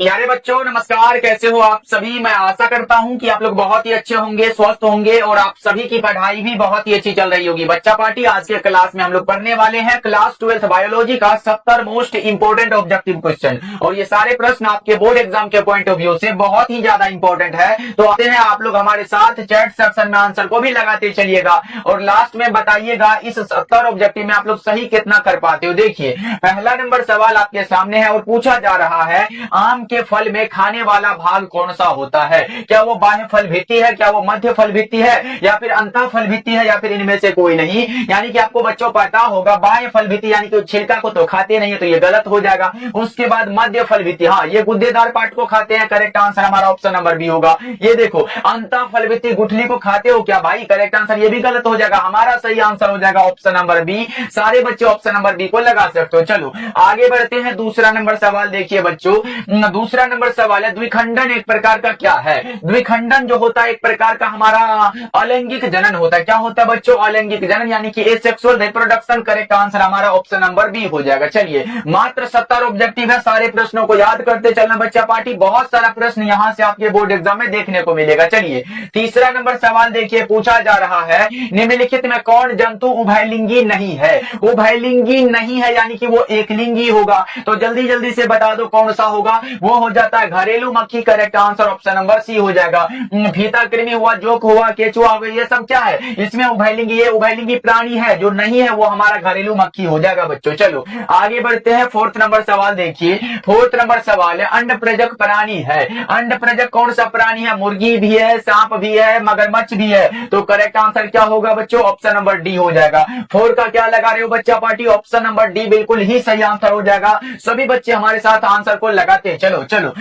प्यारे बच्चों नमस्कार। कैसे हो आप सभी। मैं आशा करता हूं कि आप लोग बहुत ही अच्छे होंगे, स्वस्थ होंगे और आप सभी की पढ़ाई भी बहुत ही अच्छी चल रही होगी। बच्चा पार्टी आज के क्लास में हम लोग पढ़ने वाले हैं क्लास 12th बायोलॉजी का 70 मोस्ट इंपोर्टेंट ऑब्जेक्टिव क्वेश्चन। और ये सारे प्रश्न आपके बोर्ड एग्जाम के पॉइंट ऑफ व्यू से बहुत ही ज्यादा इंपॉर्टेंट है। तो आते हैं आप लोग हमारे साथ चैट सेक्शन में आंसर को भी लगाते चलिएगा और लास्ट में बताइएगा इस 70 ऑब्जेक्टिव में आप लोग सही कितना कर पाते हो। देखिए पहला नंबर सवाल आपके सामने है और पूछा जा रहा है आम के फल में खाने वाला भाग कौन सा होता है। क्या वो बाह्य फल भित्ति है, क्या वो मध्य फल भित्ति है, या फिर अंतः फल भित्ति है, या फिर इनमें से कोई नहीं। यानी कि आपको बच्चों पता होगा बाह्य फल भित्ति यानी कि छिलका को तो खाते नहीं है तो ये गलत हो जाएगा। उसके बाद मध्य फल भित्ति, हाँ ये गुद्देदार पार्ट को खाते हैं, करेक्ट आंसर हमारा ऑप्शन नंबर बी होगा। ये देखो अंतः फल भित्ति गुठली को खाते हो क्या भाई, करेक्ट आंसर ये भी गलत हो जाएगा। हमारा सही आंसर हो जाएगा ऑप्शन नंबर बी। सारे बच्चे ऑप्शन नंबर बी को लगा सकते हो। चलो आगे बढ़ते हैं। दूसरा नंबर सवाल देखिए बच्चों, दूसरा नंबर सवाल है द्विखंडन एक प्रकार का क्या है। द्विखंडन जो होता है एक प्रकार का हमारा अलैंगिक जनन होता है। क्या होता है बच्चों, अलैंगिक जनन यानी कि एसेक्सुअल रिप्रोडक्शन। करेक्ट आंसर हमारा ऑप्शन नंबर बी हो जाएगा। चलिए मात्र 70 ऑब्जेक्टिव है, सारे प्रश्नों को याद करते चलना बच्चा पार्टी। बहुत सारा प्रश्न यहां से आपके बोर्ड एग्जाम में देखने को मिलेगा। चलिए तीसरा नंबर सवाल देखिए, पूछा जा रहा है निम्नलिखित में कौन जंतु उभयलिंगी नहीं है। उभयलिंगी नहीं है यानी कि वो एकलिंगी होगा। तो जल्दी जल्दी से बता दो कौन सा होगा। वो हो जाता है घरेलू मक्खी। Correct answer option number C हो जाएगा। फीता कृमि हुआ, जोक हुआ, केचुआ हुआ, ये सब क्या है इसमें उभयलिंगी। ये उभयलिंगी प्राणी है, जो नहीं है वो हमारा घरेलू मक्खी हो जाएगा बच्चों। चलो आगे बढ़ते हैं। फोर्थ नंबर सवाल देखिए, फोर्थ नंबर सवाल है अंड प्रजक प्राणी है। अंड प्रजक कौन सा प्राणी है। मुर्गी भी है, सांप भी है, मगरमच्छ भी है। तो करेक्ट आंसर क्या होगा बच्चों, ऑप्शन नंबर डी हो जाएगा। फोर का क्या लगा रहे हो बच्चा पार्टी, ऑप्शन नंबर डी बिल्कुल ही सही आंसर हो जाएगा। सभी बच्चे हमारे साथ आंसर को लगाते हैं। चलो चलो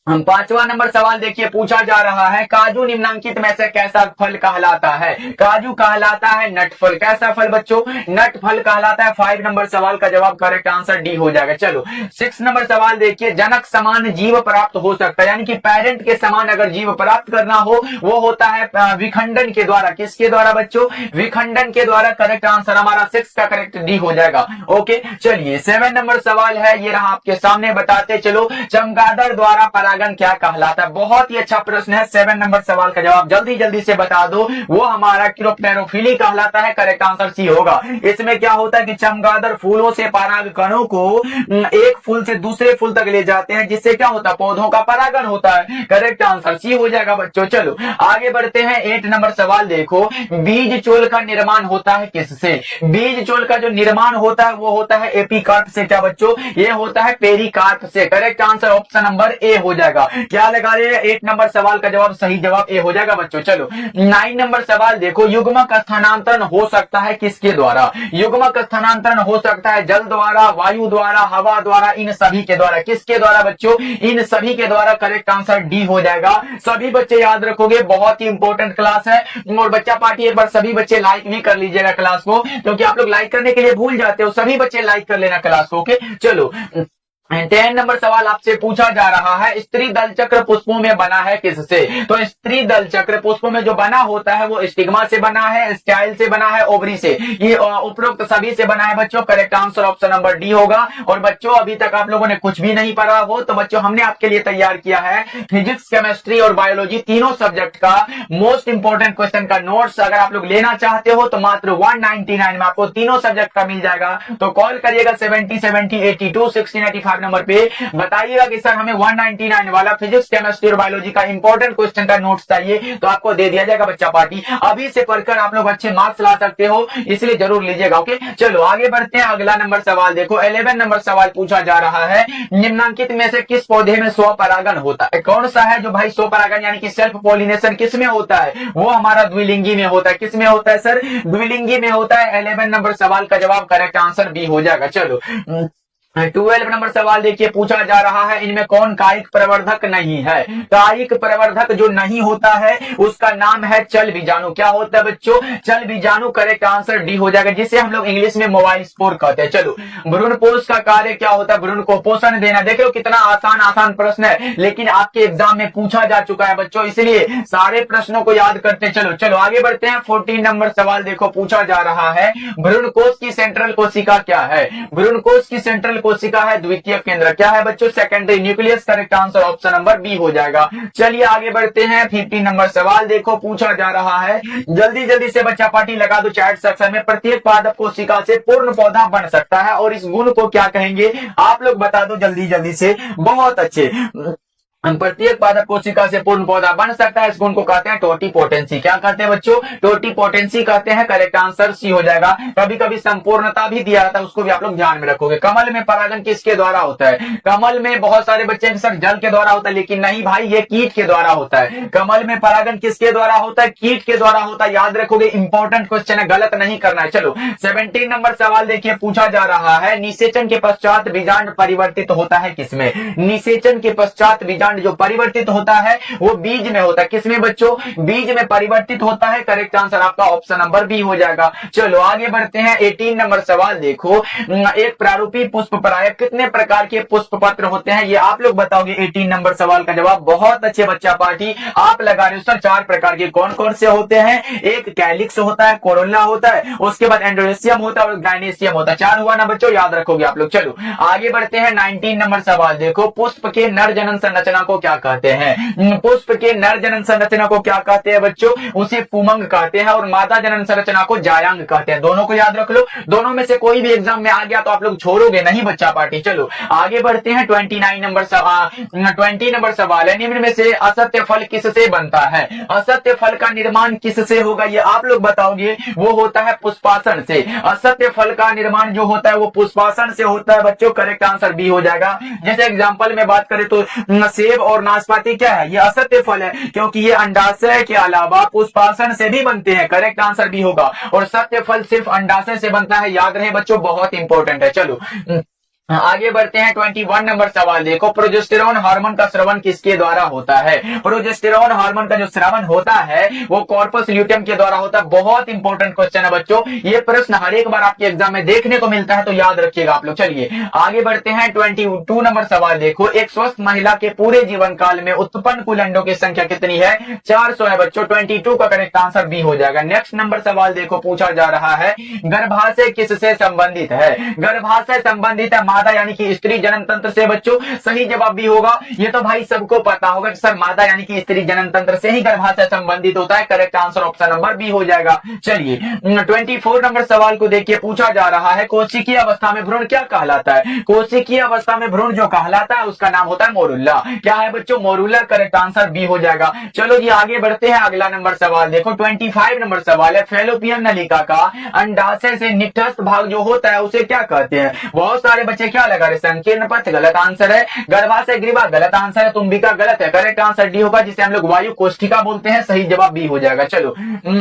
हम पांचवा नंबर सवाल देखिए, पूछा जा रहा है काजू निम्नांकित में से कैसा फल कहलाता है। काजू कहलाता है नट फल। कैसा फल बच्चों, नट फल कहलाता है। 5 नंबर सवाल का जवाब करेक्ट आंसर डी हो जाएगा। चलो 6 नंबर सवाल देखिए, जनक समान जीव प्राप्त हो सकता है यानी कि पेरेंट के समान अगर जीव प्राप्त करना हो वो होता है विखंडन के द्वारा। किसके द्वारा बच्चों, विखंडन के द्वारा। करेक्ट आंसर हमारा 6 का करेक्ट डी हो जाएगा। ओके चलिए 7 नंबर सवाल है, ये रहा आपके सामने, बताते चलो चमगादड़ द्वारा परागण क्या कहलाता है। बहुत ही अच्छा प्रश्न है। 7 नंबर सवाल का जवाब जल्दी जल्दी से बता दो। वो हमारा क्लोरोफिली कहलाता है। करेक्ट आंसर सी होगा। इसमें क्या होता है कि चमगादड़ फूलों से पराग कणों को एक फूल से दूसरे फूल तक ले जाते हैं, जिससे क्या होता है पौधों का परागण होता है। करेक्ट आंसर सी हो जाएगा बच्चों। चलो आगे बढ़ते हैं। 8 नंबर सवाल देखो, बीज चोल का निर्माण होता है किससे। बीज चोल का जो निर्माण होता है वो होता है एपीकार्प से। क्या बच्चों, ये होता है पेरिकार्प से। Correct answer option number A हो जाएगा। क्या लगा रहे हैं, 8 नंबर सवाल का जवाब सही जवाब ए हो जाएगा बच्चों। चलो 9 नंबर सवाल देखो, युग्मक स्थानांतरण हो सकता है किसके द्वारा। युग्मक स्थानांतरण हो सकता है जल द्वारा, वायु द्वारा, हवा द्वारा, इन सभी के द्वारा। किसके द्वारा बच्चों, इन सभी के द्वारा। करेक्ट आंसर डी हो जाएगा। सभी बच्चे याद रखोगे, बहुत ही इंपॉर्टेंट क्लास है। और बच्चा पार्टी एक बार सभी बच्चे लाइक भी कर लीजिएगा क्लास को, क्योंकि आप लोग लाइक करने के लिए भूल जाते हो। सभी बच्चे लाइक कर लेना क्लास को। ओके चलो 10 नंबर सवाल आपसे पूछा जा रहा है, स्त्री दल चक्र पुष्पों में बना है किससे। तो स्त्री दल चक्र पुष्पों में जो बना होता है वो स्टिग्मा से बना है, स्टाइल से बना है, ओवरी से। ये उपरोक्त सभी से बना है बच्चों। Correct answer option number D होगा। और बच्चों अभी तक आप लोगों ने कुछ भी नहीं पढ़ा हो तो बच्चों हमने आपके लिए तैयार किया है फिजिक्स, केमिस्ट्री और बायोलॉजी तीनों सब्जेक्ट का मोस्ट इंपोर्टेंट क्वेश्चन का नोट्स। अगर आप लोग लेना चाहते हो तो मात्र 199 में आपको तीनों सब्जेक्ट का मिल जाएगा। तो कॉल करिएगा 70 70 82 16 85 नंबर पे, बताइएगा कि सर हमें 199 वाला फिजिक्स, केमिस्ट्री और बायोलॉजी का इंपॉर्टेंट क्वेश्चन का नोट्स चाहिए, तो आपको दे दिया जाएगा बच्चा पार्टी। अभी से पढ़कर आप लोग अच्छे मार्क्स ला सकते हो, इसलिए जरूर लीजिएगा। ओके चलो आगे बढ़ते हैं। अगला नंबर सवाल देखो, 11 नंबर सवाल पूछा जा रहा है, निम्नांकित में से किस पौधे में स्वपरागण होता है। कौन सा है जो भाई स्वपरागण यानी कि सेल्फ पॉलिनेशन किस में होता है, वो हमारा द्विलिंगी में होता है। किस में होता है सर, द्विलिंगी में होता है। 11 नंबर सवाल का जवाब करेक्ट आंसर बी हो जाएगा। चलो 12 नंबर सवाल देखिए, पूछा जा रहा है इनमें कौन कायिक प्रवर्धक नहीं है। कायिक प्रवर्धक जो नहीं होता है उसका नाम है चल बीजाणु। क्या होता है बच्चों, चल बीजाणु। करेक्ट आंसर डी हो जाएगा, जिसे हम लोग इंग्लिश में मोबाइल स्पोर कहते हैं। चलो भ्रूणपोष का कार्य क्या होता है, भ्रूण को पोषण देना। देखो कितना आसान आसान प्रश्न है, लेकिन आपके एग्जाम में पूछा जा चुका है बच्चों, इसलिए सारे प्रश्नों को याद करते चलो। चलो आगे बढ़ते हैं। 14 नंबर सवाल देखो, पूछा जा रहा है भ्रूणकोष की सेंट्रल कोशिका क्या है। भ्रूणकोष की सेंट्रल कोशिका है द्वितीय केंद्र क्या है बच्चों? Secondary nucleus. Correct answer option number B हो जाएगा। चलिए आगे बढ़ते हैं। 15 नंबर सवाल देखो पूछा जा रहा है, जल्दी जल्दी से बच्चा पार्टी लगा दो चैट सेक्शन में। प्रत्येक पादप कोशिका से पूर्ण पौधा बन सकता है और इस गुण को क्या कहेंगे आप लोग बता दो जल्दी जल्दी से। बहुत अच्छे। प्रत्येक पादप कोशिका से पूर्ण पौधा बन सकता है, इस गुण को कहते हैं टोटीपोटेंसी। क्या कहते हैं बच्चों? टोटीपोटेंसी कहते हैं। करेक्ट आंसर सी हो जाएगा। कभी कभी संपूर्णता भी दिया जाता है, उसको भी आप लोग ध्यान में रखोगे। कमल में परागण किसके द्वारा होता है? कमल में बहुत सारे बच्चे के सर जल के द्वारा होता है, लेकिन नहीं भाई, ये कीट के द्वारा होता है। कमल में परागण किसके द्वारा होता है? कीट के द्वारा होता है। याद रखोगे, इंपॉर्टेंट क्वेश्चन है, गलत नहीं करना है। चलो 17 नंबर सवाल देखिए पूछा जा रहा है, निषेचन के पश्चात बीजांड परिवर्तित होता है किसमें? निषेचन के पश्चात बीजांड जो परिवर्तित होता है वो बीज में होता है। किसमें बच्चों? बीज में परिवर्तित होता है। करेक्ट आंसर आपका ऑप्शन नंबर बी हो जाएगा। चलो आगे बढ़ते हैं। 18 नंबर सवाल देखो, एक प्रारूपी पुष्प परायक कितने प्रकार के पुष्प पत्र होते हैं ये आप लोग बताओगे। 18 नंबर सवाल का जवाब बहुत अच्छे बच्चा पार्टी आप लगा रहे हो सर। 4 प्रकार के कौन कौन से होते हैं? एक कैलिक्स होता है, कोरोला होता है, उसके बाद एंड्रोसियम होता है और गाइनेसियम होता है। 4 हुआ ना बच्चों, याद रखोगे आप लोग। चलो आगे बढ़ते हैं। 19 नंबर सवाल देखो, पुष्प के नर जनन संरचना को क्या कहते हैं? पुष्प के नर जनन संरचना को क्या कहते हैं बच्चों? उसे पुमंग कहते हैं और मादा जनन संरचना को जायांग कहते हैं। दोनों को याद रख लो, दोनों में से कोई भी एग्जाम में आ गया तो आप लोग छोड़ोगे नहीं बच्चा पार्टी। चलो आगे बढ़ते हैं। 20 नंबर सवाल है, निम्न में से असत्य फल किससे बनता है? असत्य फल का निर्माण किससे होगा ये आप लोग बताओगे। वो होता है पुष्पासन से। असत्य फल का निर्माण जो होता है वो पुष्पासन से होता है बच्चों। करेक्ट आंसर बी हो जाएगा। जैसे एग्जांपल में बात करें तो सेब और नाशपाती क्या है? ये असत्य फल है, क्योंकि ये अंडाशय के अलावा पुष्पासन से भी बनते हैं। करेक्ट आंसर बी होगा। और सत्य फल सिर्फ अंडाशय से बनता है, याद रहे बच्चों, बहुत इंपॉर्टेंट है। चलो आगे बढ़ते हैं। 21 नंबर सवाल देखो, प्रोजेस्टेरोन हार्मोन का स्रावन किसके द्वारा होता है? प्रोजेस्टेरोन हार्मोन का जो स्रावन होता है वो कॉर्पस ल्यूटियम के द्वारा होता है। बहुत इंपॉर्टेंट क्वेश्चन है बच्चों, ये प्रश्न हर एक बार आपके एग्जाम में देखने को मिलता है, तो याद रखिएगा आप लोग। चलिए आगे बढ़ते हैं। 22 नंबर सवाल देखो, एक स्वस्थ महिला के पूरे जीवन काल में उत्पन्न कुल अंडों की संख्या कितनी है? 400 है बच्चों। 22 का करेक्ट आंसर बी हो जाएगा। नेक्स्ट नंबर सवाल देखो पूछा जा रहा है, गर्भाशय किससे संबंधित है? गर्भाशय संबंधित है मादा यानी कि स्त्री जनन तंत्र से बच्चों। सही जवाब भी होगा। ये तो भाई सबको पता होगा कि सर मादा यानी कि स्त्री जनन तंत्र से ही गर्भाशय संबंधित होता है। Correct answer option number B हो जाएगा। चलिए 24 नंबर सवाल को देखिए पूछा जा रहा है, कोशिकीय अवस्था में भ्रूण क्या कहलाता है? कोशिकीय अवस्था में भ्रूण जो कहलाता है उसका नाम होता है मोरुल्ला। क्या है बच्चों? मोरुल्ला। करेक्ट आंसर बी हो जाएगा। चलो जी आगे बढ़ते हैं। अगला नंबर सवाल देखो, 25 नंबर सवाल है, फैलोपियन नलिका का अंडाशय से निकटस्थ भाग जो होता है उसे क्या कहते हैं? बहुत सारे बच्चे क्या लगा रहे? संकीर्ण पथ गलत आंसर है। गर्भाशय ग्रीवा गलत आंसर है। तुम्बिका गलत है। करेक्ट आंसर डी होगा, जिसे हम लोग वायु कोष्ठिका बोलते हैं। सही जवाब बी हो जाएगा। चलो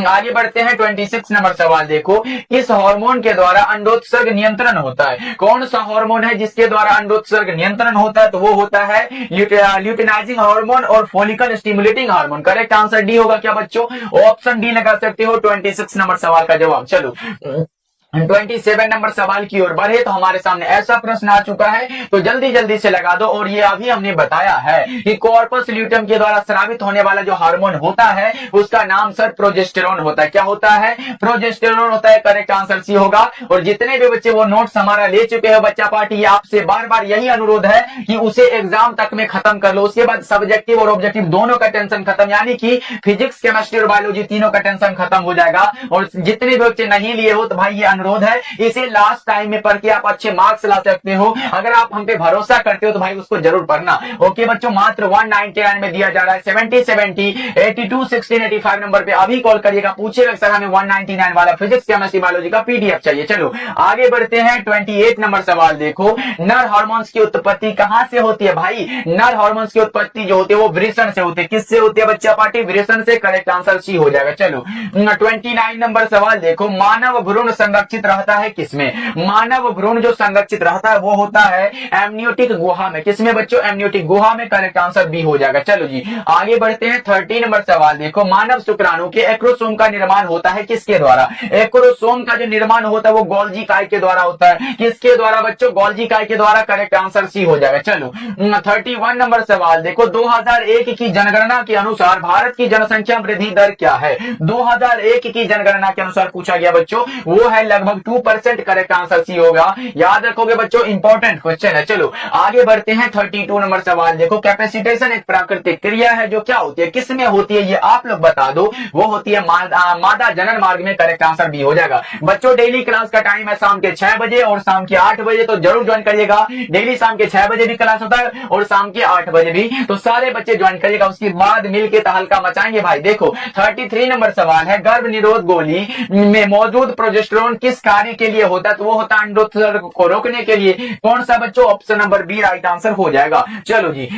आगे बढ़ते हैं। 26 नंबर सवाल देखो, किस हार्मोन के द्वारा अंडोत्सर्ग नियंत्रण होता है? कौन सा हार्मोन है जिसके द्वारा अंडोत्सर्ग नियंत्रण होता है? तो वो होता है ल्यूटिनाइजिंग हार्मोन और follicle stimulating hormone. Correct answer D होगा क्या बच्चों? ऑप्शन डी लगा सकते हो 26 नंबर सवाल का जवाब। चलो 27 नंबर सवाल की ओर बढ़े तो हमारे सामने ऐसा प्रश्न आ चुका है, तो जल्दी जल्दी से लगा दो। और ये अभी हमने बताया है कि कॉर्पस ल्यूटियम के द्वारा स्रावित होने वाला जो हार्मोन होता है उसका नाम सर प्रोजेस्टेरोन होता है। क्या होता है? प्रोजेस्टेरोन होता है। करेक्ट आंसर सी होगा। और जितने भी बच्चे वो नोट्स हमारा ले चुके हो बच्चा पार्टी, आपसे बार बार यही अनुरोध है कि उसे एग्जाम तक में खत्म कर लो। उसके बाद सब्जेक्टिव और ऑब्जेक्टिव दोनों का टेंशन खत्म, यानी कि फिजिक्स केमिस्ट्री और बायोलॉजी तीनों का टेंशन खत्म हो जाएगा। और जितने भी बच्चे नहीं लिए हो तो भाई ये अनुरोध है, इसे लास्ट टाइम में पढ़ के आप अच्छे मार्क्स ला सकते हो। अगर आप हम पे भरोसा करते हो तो भाई उसको जरूर पढ़ना। ओके बच्चों, मात्र 199 में दिया जा रहा है। 70 70 82 16 85 नंबर पे अभी कॉल करिएगा, पूछिएगा सर हमें 199 वाला फिजिक्स केमिस्ट्री बायोलॉजी का पीडीएफ चाहिए। चलो आगे बढ़ते हैं। 28 नंबर सवाल देखो, नर हार्मोन्स की उत्पत्ति कहां से होती है? भाई नर हार्मोन्स की उत्पत्ति जो होती है वो वृषण से होती है। किससे होती है बच्चा पार्टी? वृषण से। करेक्ट आंसर सी हो जाएगा। चलो 29 नंबर सवाल देखो, मानव भ्रूण संरक्षित रहता है किसमें? मानव भ्रूण जो संरक्षित रहता है वो होता है एमनियोटिक गुहा में। किसमें बच्चों? एमनियोटिक गुहा में। करेक्ट आंसर बी हो जाएगा। चलो जी आगे बढ़ते हैं। 30 नंबर सवाल देखो, मानव शुक्राणु के एक्रोसोम का निर्माण होता है किसके द्वारा? एक्रोसोम का जो निर्माण होता है वो गोल्जी काय के द्वारा होता है। किसके द्वारा बच्चों? गोल्जी काय के द्वारा। करेक्ट आंसर सी हो जाएगा। चलो 31 नंबर सवाल देखो, 2001 की जनगणना के अनुसार भारत की जनसंख्या वृद्धि दर क्या है? 2001 की जनगणना के अनुसार पूछा गया बच्चों, वो है लगभग लगभग 2% करेक्ट आंसर सी होगा। याद रखोगे बच्चों, इंपॉर्टेंट क्वेश्चन है। चलो आगे बढ़ते हैं। 32 नंबर सवाल देखो, कैपेसिटेशन एक प्राकृतिक क्रिया है जो क्या होती है, किसमें होती है, ये आप लोग बता दो। वो होती है मादा जनन मार्ग में। करेक्ट आंसर बी हो जाएगा। बच्चों डेली क्लास का टाइम है शाम के 6 बजे और शाम के 8 बजे, तो जरूर ज्वाइन करिएगा। डेली शाम के 6 बजे भी क्लास होता है और शाम के 8 बजे भी, तो सारे बच्चे ज्वाइन करिएगा। उसके बाद मिलके तहलका मचाएंगे भाई। देखो 33 नंबर सवाल है, गर्भ निरोध गोली में मौजूद प्रोजेस्टेरोन किस कार्य के लिए होता है, तो वो होता है अंडोत्सर्ग को रोकने के लिए। कौन सा बच्चों, option number B right answer हो जाएगा। चलो जी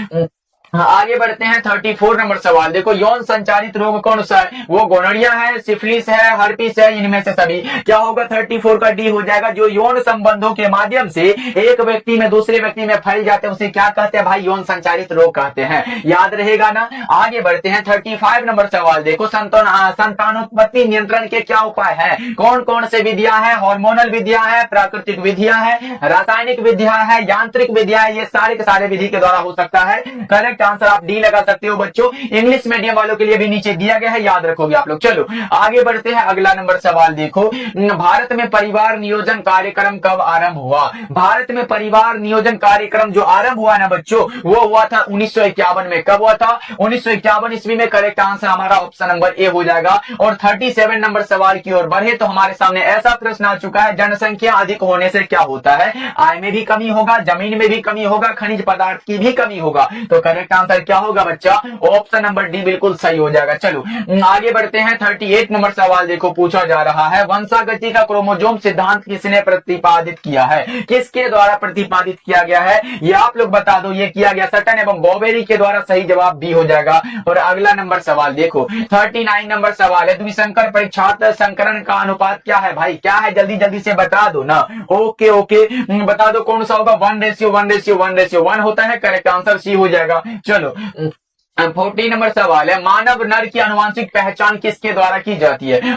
आगे बढ़ते हैं। 34 नंबर सवाल देखो, यौन संचारित रोग कौन सा है, वो गोनोरिया है, सिफिलिस है, हर्पिस है, इनमें से सभी। क्या होगा, 34 का डी हो जाएगा। जो यौन संबंधों के माध्यम से एक व्यक्ति में दूसरे व्यक्ति में फैल जाते हैं उसे क्या कहते हैं भाई, यौन संचारित रोग कहते हैं। याद रहेगा ना। आगे बढ़ते हैं। 35 नंबर सवाल देखो, संतानोत्पत्ति नियंत्रण के क्या उपाय है, कौन कौन से विधियां है, हार्मोनल विधियां है, प्राकृतिक विधियां है, रासायनिक विधियां है, यांत्रिक विधियां है, ये सारे के सारे विधि के द्वारा हो सकता है। करेक्ट आंसर आप डी लगा सकते हो बच्चों। इंग्लिश मीडियम वालों के लिए भी नीचे दिया गया है, याद रखोगे आप लोग। चलो आगे बढ़ते हैं। अगला नंबर सवाल देखो, भारत में परिवार नियोजन कार्यक्रम कब आरंभ हुआ। भारत में परिवार नियोजन कार्यक्रम जो आरंभ हुआ ना बच्चों, वो हुआ था 1951 में। कब हुआ था, 1951 ईस्वी में। करेक्ट आंसर हमारा ऑप्शन नंबर ए हो जाएगा। और 37 नंबर सवाल की ओर बढ़े तो हमारे सामने ऐसा प्रश्न आ चुका है, जनसंख्या अधिक होने से क्या होता है, आय में भी कमी होगा, जमीन में भी कमी होगा, खनिज पदार्थ की भी कमी होगा। तो करेक्ट आंसर क्या होगा बच्चा, ऑप्शन नंबर डी बिल्कुल सही हो जाएगा। चलो आगे बढ़ते हैं। 38 नंबर सवाल देखो, पूछा जा रहा है, वंशागति का क्रोमोसोम सिद्धांत किसने प्रतिपादित किया है, किसके द्वारा प्रतिपादित किया गया है, ये आप लोग बता दो। ये किया गया सटन एवं बॉबेरी के द्वारा। सही जवाब बी हो जाएगा। और अगला नंबर सवाल देखो, 39 नंबर सवाल है, द्विसंकर परीक्षार्थ संकरण का अनुपात क्या है भाई, क्या है, जल्दी जल्दी से बता दो ना। ओके ओके बता दो कौन सा होगा, 1:1:1:1 होता है। करेक्ट आंसर सी हो जाएगा। चलो 40 नंबर सवाल है, मानव नर की आनुवांशिक पहचान किसके द्वारा की जाती है।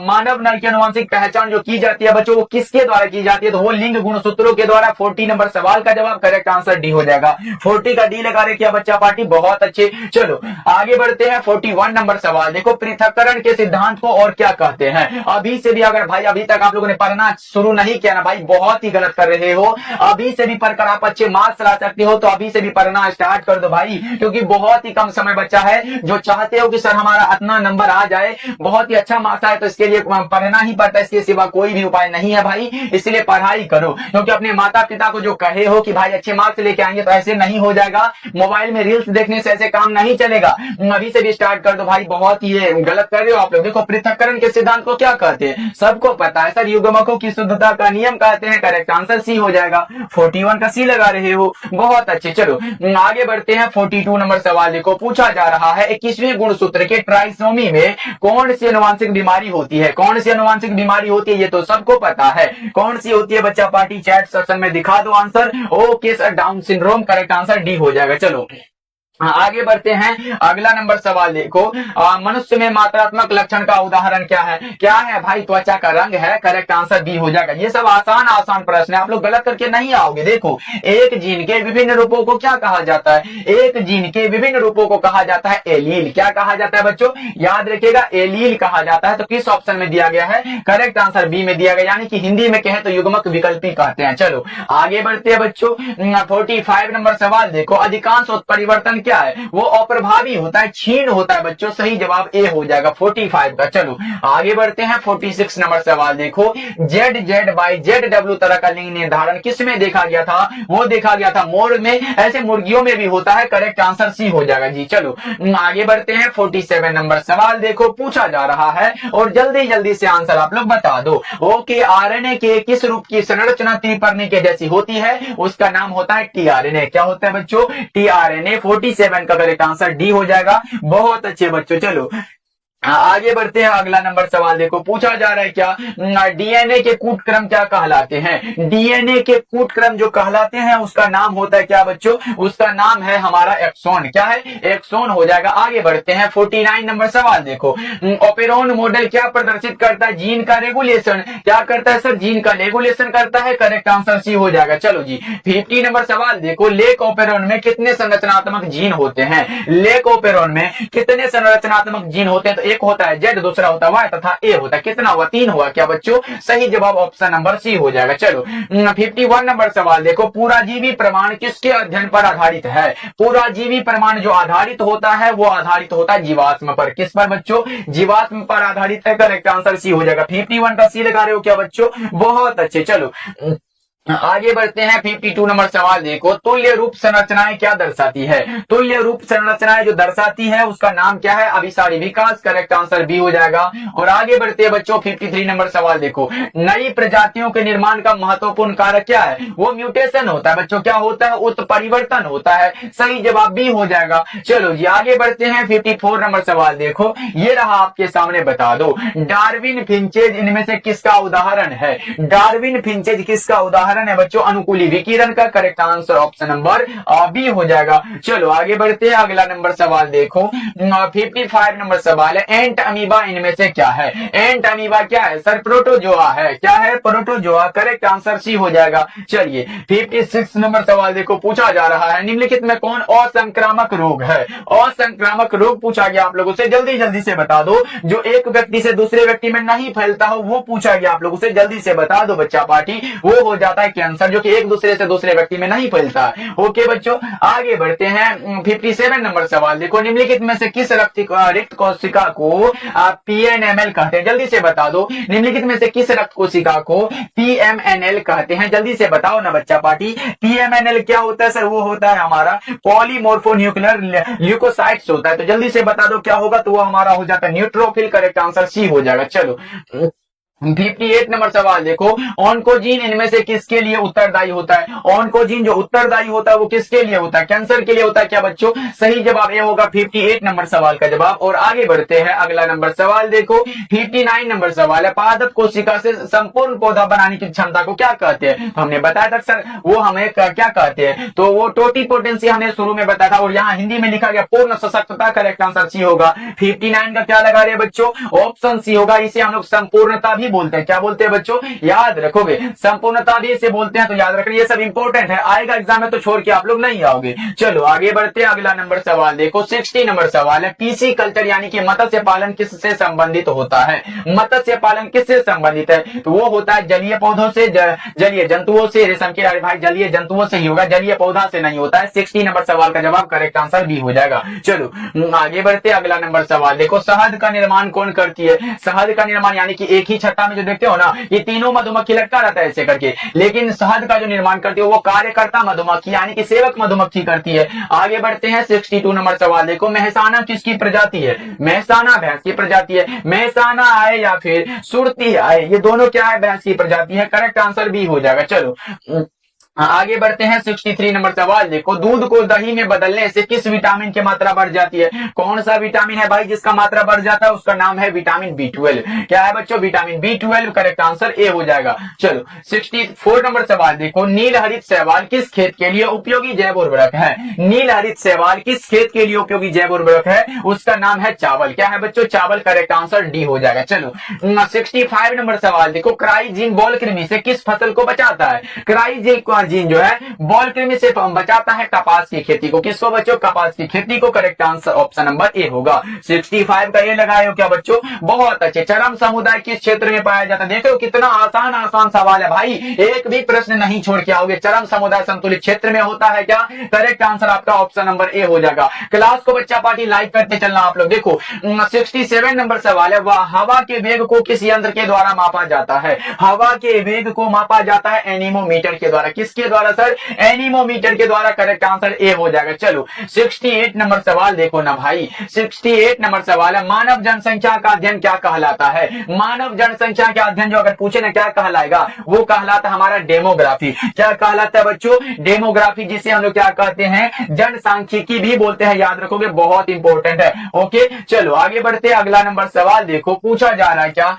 मानव नर की आनुवांशिक पहचान जो की जाती है बच्चों, वो किसके द्वारा की जाती है, तो वो लिंग गुणसूत्रों के द्वारा। 40 नंबर सवाल का जवाब करेक्ट आंसर डी हो जाएगा। 40 का डी लगा रहे क्या बच्चा पार्टी, बहुत अच्छे। चलो आगे बढ़ते हैं। 41 नंबर सवाल देखो, पृथक्करण के सिद्धांत को और क्या कहते हैं। अभी से भी अगर भाई अभी तक आप लोगों ने पढ़ना शुरू नहीं किया ना भाई, बहुत ही गलत कर रहे हो। अभी से भी पढ़कर आप अच्छे मार्क्स ला सकते हो, तो अभी से भी पढ़ना स्टार्ट कर दो भाई, क्योंकि बहुत ही कम समय बचा है। जो चाहते हो कि सर हमारा इतना नंबर आ जाए, बहुत ही अच्छा मार्क्स आए, तो इसके लिए पढ़ना ही पड़ता है, इसके सिवा कोई भी उपाय नहीं है भाई। इसलिए पढ़ाई करो, क्योंकि अपने माता पिता को जो कहे हो कि भाई अच्छे मार्क्स लेके आएंगे, तो ऐसे नहीं हो जाएगा। मोबाइल में रील्स देखने से ऐसे काम नहीं चलेगा। अभी से भी स्टार्ट कर दो भाई, बहुत ही गलत कर रहे हो आप लोग। देखो पृथक्करण के सिद्धांत को क्या कहते हैं, सबको पता है सर, युग्मकों की शुद्धता का नियम कहते हैं। करेक्ट आंसर सी हो जाएगा। 41 का सी लगा रहे हो, बहुत अच्छे। चलो आगे बढ़ते हैं। 42 नंबर सवाल देखो, पूछा जा रहा है, 21वें गुणसूत्र के ट्राइसोमी में कौन सी आनुवांशिक बीमारी होती है, कौन सी आनुवांशिक बीमारी होती है, ये तो सबको पता है। कौन सी होती है बच्चा पार्टी, चैट सेक्शन में दिखा दो answer. Okay sir, down syndrome. Correct answer D हो जाएगा। चलो आगे बढ़ते हैं। अगला नंबर सवाल देखो, मनुष्य में मात्रात्मक लक्षण का उदाहरण क्या है, क्या है भाई, त्वचा का रंग है। करेक्ट आंसर बी हो जाएगा। ये सब आसान आसान प्रश्न है, आप लोग गलत करके नहीं आओगे। देखो एक जीन के विभिन्न रूपों को क्या कहा जाता है, एक जीन के विभिन्न रूपों को कहा जाता है एलील। क्या कहा जाता है बच्चों, याद रखिएगा, एलील कहा जाता है। तो किस ऑप्शन में दिया गया है, करेक्ट आंसर बी में दिया गया, यानी कि हिंदी में कहें तो युग्मक विकल्पी कहते हैं। चलो आगे बढ़ते हैं बच्चों। 45 नंबर सवाल देखो, अधिकांश उत्परिवर्तन क्या है, वो अप्रभावी होता है, क्षीण होता है बच्चों। सही जवाब ए हो जाएगा 45 का। चलो आगे बढ़ते हैं। 46 नंबर सवाल देखो, ZZ/ZW तरह का लिंग निर्धारण किसमें देखा गया था, वो देखा गया था मोर में, ऐसे मुर्गियों में भी होता है। करेक्ट आंसर सी हो जाएगा जी। चलो आगे बढ़ते हैं। 47 नंबर सवाल देखो, पूछा जा रहा है और जल्दी जल्दी से आंसर आप लोग बता दो। ओके, आरएनए के किस रूप की संरचना त्रिपर्णी के जैसी होती है, उसका नाम होता है टीआरएनए। क्या होता है बच्चों, टीआरएनए। 47 का करेक्ट आंसर डी हो जाएगा। बहुत अच्छे बच्चों। चलो आगे बढ़ते हैं। अगला नंबर सवाल देखो, पूछा जा रहा है क्या, डीएनए के कूट क्रम क्या कहलाते हैं। डीएनए के कूट क्रम जो कहलाते हैं उसका नाम होता है क्या बच्चों, उसका नाम है हमारा एक्सोन। क्या है, एक्सोन हो जाएगा। आगे बढ़ते हैं। 49 नंबर सवाल देखो, ओपेरोन मॉडल क्या प्रदर्शित करता है, जीन का रेगुलेशन। क्या करता है सर, जीन का रेगुलेशन करता है। करेक्ट आंसर सी हो जाएगा। चलो जी 50 नंबर सवाल देखो, लेक ओपेरोन में कितने संरचनात्मक जीन होते हैं, लेक ओपेरोन में कितने संरचनात्मक जीन होते हैं, तो एक होता है जेड, दूसरा होता है वाई तथा ए होता है। कितना हुआ? 3 हुआ क्या बच्चों? सही जवाब ऑप्शन नंबर सी हो जाएगा। चलो 51 नंबर सवाल देखो, पूराजीवी प्रमाण किसके अध्ययन पर आधारित है? पूराजीवी प्रमाण जो आधारित होता है वो आधारित होता है जीवाश्म पर। किस पर बच्चों? जीवाश्म पर आधारित है। करेक्ट आंसर सी हो जाएगा। 51 का सी लगा रहे हो क्या बच्चों? बहुत अच्छे। चलो आगे बढ़ते हैं। 52 नंबर सवाल देखो, तुल्य रूप संरचनाएं क्या दर्शाती है? तुल्य रूप संरचनाएं जो दर्शाती है उसका नाम क्या है? अभिसारी विकास। करेक्ट आंसर बी हो जाएगा। और आगे बढ़ते हैं बच्चों। 53 नंबर सवाल देखो, नई प्रजातियों के निर्माण का महत्वपूर्ण कारक क्या है? वो म्यूटेशन होता है बच्चों। क्या होता है? उत्परिवर्तन होता है। सही जवाब बी हो जाएगा। चलो जी आगे बढ़ते हैं। 54 नंबर सवाल देखो, ये रहा आपके सामने, बता दो डार्विन फिंचेज इनमें से किसका उदाहरण है? डार्विन फिंचेज किसका उदाहरण है बच्चों? अनुकूली विकिरण का। Correct answer option number B हो जाएगा। चलो आगे बढ़ते हैं। अगला नंबर सवाल देखो, 55 नंबर सवाल है, एंट अमीबा इनमें से क्या है? एंट अमीबा क्या है सर? प्रोटोजोआ है। क्या है? प्रोटोजोआ। करेक्ट आंसर सी हो जाएगा। चलिए 56 नंबर सवाल देखो, पूछा जा रहा है निम्नलिखित में कौन असंक्रामक रोग है? असंक्रामक रोग पूछा गया आप लोगों से। जल्दी जल्दी से बता दो। जो एक व्यक्ति से दूसरे व्यक्ति में नहीं फैलता हो वो पूछा गया आप लोगों से। जल्दी से बता दो बच्चा पार्टी। वो हो जाता है कैंसर, जो कि एक दूसरे से दूसरे व्यक्ति में नहीं फैलता। ओके बच्चों आगे बढ़ते हैं। 57 नंबर सवाल देखो, निम्नलिखित में से किस रिक्त कोशिका को पीएनएमएल कहते हैं? जल्दी से बता दो। निम्नलिखित में से किस रक्त कोशिका को पीएमएनएल कहते हैं? जल्दी से बताओ ना बच्चा पार्टी। पीएमएनएल क्या होता है सर? वो होता है हमारा पॉलीमोर्फोन्यूक्लियर ल्यूकोसाइट्स होता है। तो जल्दी से बता दो क्या होगा? तो वो हमारा हो जाता है न्यूट्रोफिल। करेक्ट आंसर सी हो जाएगा। चलो 58 नंबर सवाल देखो, ऑन्कोजीन इनमें से किसके लिए उत्तरदायी होता है? ऑन्कोजीन जो उत्तरदायी होता है वो किसके लिए होता है? कैंसर के लिए होता है क्या बच्चों? सही जवाब ये होगा 58 नंबर सवाल का जवाब। और आगे बढ़ते हैं। अगला नंबर सवाल देखो, 59 नंबर सवाल है, पादप कोशिका से संपूर्ण पौधा बनाने की क्षमता को क्या कहते हैं? तो हमने बताया था सर वो हमें क्या कहते हैं? तो वो टोटिपोटेंसी हमने शुरू में बताया था। और यहाँ हिंदी में लिखा गया पूर्ण सशक्तता। करेक्ट आंसर सी होगा। 59 का क्या लगा रहे बच्चों? ऑप्शन सी होगा। इसे हम लोग संपूर्णता भी बोलते हैं। क्या बोलते हैं बच्चों? याद रखोगे, संपूर्णता भी इसे बोलते हैं। तो याद रखिए ये सब इंपॉर्टेंट है, आएगा एग्जाम में तो छोड़ के आप लोग नहीं आओगे। चलो आगे बढ़ते हैं। अगला नंबर सवाल देखो, 60 नंबर सवाल है, पीसी कल्चर यानी कि मत्स्य पालन किससे संबंधित होता है? मत्स्य पालन किससे संबंधित है? तो वो होता है जलीय पौधों से, जलीय जंतुओं से। रेशम के अरे भाई जलीय जंतुओं से ही होगा, जलीय पौधा से नहीं होता है। 60 नंबर सवाल का जवाब करेक्ट आंसर बी हो जाएगा। चलो आगे बढ़ते हैं। अगला नंबर सवाल देखो, शहद का निर्माण कौन करती है? शहद का निर्माण यानी कि एक ही छत्ता में जो देखते हो ना, ये तीनों मधुमक्खी लटका रहता है ऐसे करके, लेकिन शहद का जो निर्माण करती है वो कार्यकर्ता मधुमक्खी यानी कि सेवक मधुमक्खी करती है। आगे बढ़ते हैं। 62 नंबर सवाल देखो, मेहसाना किसकी प्रजाति है? मेहसाना भैंस की प्रजाति है। मेहसाना आए या फिर सुरती आए, ये दोनों क्या है? भैंस की प्रजाति है। करेक्ट आंसर बी हो जाएगा। चलो आगे बढ़ते हैं। 63 नंबर सवाल देखो, दूध को दही में बदलने से किस विटामिन की मात्रा बढ़ जाती है? कौन सा विटामिन है भाई जिसका मात्रा बढ़ जाता है? उसका नाम है विटामिन B12। क्या है बच्चों? Vitamin B12। Correct answer A हो जाएगा। चलो 64 नंबर सवाल देखो, नील हरित शैवाल किस खेत के लिए उपयोगी जैव उर्वरक है? नील हरित शैवाल किस खेत के लिए उपयोगी जैव उर्वरक है? उसका नाम है चावल। क्या है बच्चों? चावल। करेक्ट आंसर डी हो जाएगा। चलो 65 नंबर सवाल देखो, क्राइजीन बॉल कृमि से किस फसल को बचाता है? क्राइजीन जीन जो है बॉल कृमि से बचाता है कपास की खेती को। किसको बच्चों? कपास की खेती को। Correct answer option number A होगा। 65 का ये लगाए हो क्या बच्चों? बहुत अच्छे। चरम समुदाय किस क्षेत्र में पाया जाता है? देखो कितना आसान आसान सवाल है भाई, एक भी प्रश्न नहीं छोड़ के आओगे। चरम समुदाय संतुलित क्षेत्र में होता है क्या? करेक्ट आंसर आपका ऑप्शन नंबर ए हो जाएगा। क्लास को बच्चा पार्टी लाइक करते चलना आप लोग। देखो 67 नंबर सवाल है, वह हवा के वेग को किस यंत्र के द्वारा मापा जाता है? हवा के वेग को मापा जाता है एनीमोमीटर के द्वारा। किसके द्वारा सर? एनीमोमीटर के द्वारा। करेक्ट आंसर ए हो जाएगा। चलो 68 नंबर सवाल देखो ना भाई, 68 नंबर सवाल है, मानव जनसंख्या का अध्ययन क्या कहलाता है? मानव जनसंख्या का अध्ययन जो अगर पूछे ना क्या कहलाएगा, वो कहलाता है हमारा डेमोग्राफी। क्या कहलाता है बच्चों? डेमोग्राफी, जिसे हम लोग क्या कहते हैं? जनसांख्यिकी भी बोलते हैं। याद रखोगे, बहुत इंपॉर्टेंट है। ओके चलो आगे बढ़ते हैं। अगला नंबर सवाल देखो, पूछा जा रहा है क्या,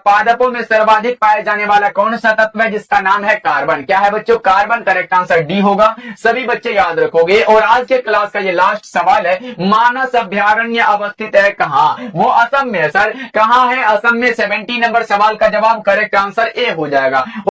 पादपों में सर्वाधिक पाया जाने वाला कौन सा तत्व है जिसका नाम है कार्बन? क्या है बच्चों? कार्बन। करेक्ट आंसर डी होगा। सभी बच्चे याद रखोगे। और आज के क्लास का ये लास्ट सवाल है, मानस अभ्यारण्य अवस्थित है कहां? वो असम में है सर। कहां है? असम में। 70 नंबर सवाल का जवाब करेक्ट आंसर ए हो जाएगा।